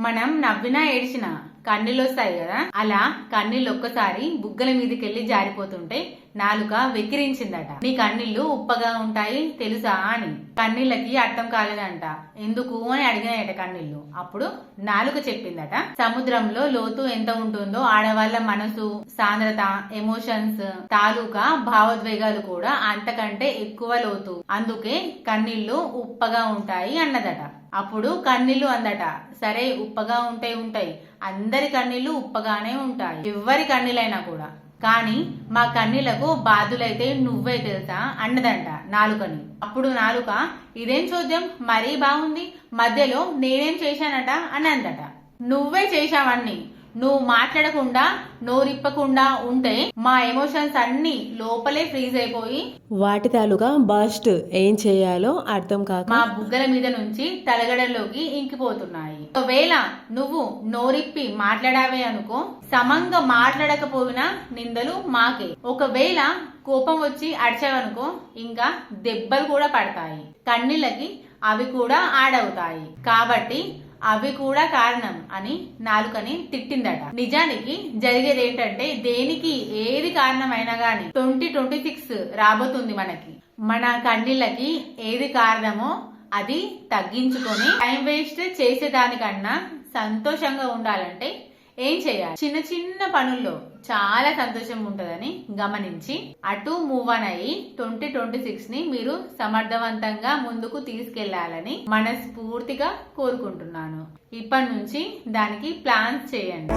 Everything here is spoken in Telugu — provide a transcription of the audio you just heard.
మనం నవ్వినా ఏడ్చినా కన్నీళ్ళు వస్తాయి కదా, అలా కన్నీళ్ళు ఒక్కసారి బుగ్గల మీదకెళ్లి జారిపోతుంటే నాలుక వెక్కిరించిందట. నీ కన్నీళ్లు ఉప్పగా ఉంటాయి తెలుసా అని. కన్నీళ్ళకి అర్థం కాలేదంట. ఎందుకు అని అడిగినాయట కన్నీళ్లు. అప్పుడు నాలుక చెప్పిందట, సముద్రంలో లోతు ఎంత ఉంటుందో ఆడవాళ్ళ మనసు సాంద్రత, ఎమోషన్స్ తాలూకా భావోద్వేగాలు కూడా అంతకంటే ఎక్కువ లోతు, అందుకే కన్నీళ్లు ఉప్పగా ఉంటాయి అన్నదట. అప్పుడు కన్నీళ్లు అందట, సరే ఉప్పగా ఉంటాయి, అందరి కన్నీళ్లు ఉప్పగానే ఉంటాయి, ఎవరి కన్నీళ్ళైనా కూడా, కానీ మా కన్నీళ్లకు బాధులైతే నువ్వే తెలుసా అన్నదంట నాలుకని. అప్పుడు నాలుక, ఇదేం చోద్యం మరీ బాగుంది, మధ్యలో నేనేం చేశానట అని అందట. నువ్వే చేశావన్నీ, నువ్వు మాట్లాడకుండా నోరిప్పకుండా ఉంటే మా ఎమోషన్స్ అన్ని లోపలే ఫ్రీజ్ అయిపోయి వాటి తాలూకా బస్ట్ ఏం చేయాలో అర్థం కాక మా బుగ్గల మీద నుంచి తలగడలోకి ఇంకిపోతున్నాయి. ఒకవేళ నువ్వు నోరిప్పి మాట్లాడావే అనుకో, సమంగా మాట్లాడకపోయినా నిందలు మాకే. ఒకవేళ కోపం వచ్చి అడిచావనుకో ఇంకా దెబ్బలు కూడా పడతాయి, కన్నీళ్ళకి అవి కూడా ఆడవుతాయి, కాబట్టి అవి కూడా కారణం అని నాలుకని తిట్టిందట. నిజానికి జరిగేది ఏంటంటే, దేనికి ఏది కారణమైనా గాని 2026 రాబోతుంది మనకి. మన కన్నీళ్ళకి ఏది కారణమో అది తగ్గించుకొని టైం వేస్ట్ చేసేదానికన్నా సంతోషంగా ఉండాలంటే ఏం చేయాలి? చిన్న చిన్న పనుల్లో చాలా సంతోషం ఉంటదని గమనించి అటు మూవ్ ఆన్ అయ్యి 2026 ని మీరు సమర్థవంతంగా ముందుకు తీసుకెళ్లాలని మనస్ఫూర్తిగా కోరుకుంటున్నాను. ఇప్పటి నుంచి దానికి ప్లాన్స్ చేయండి.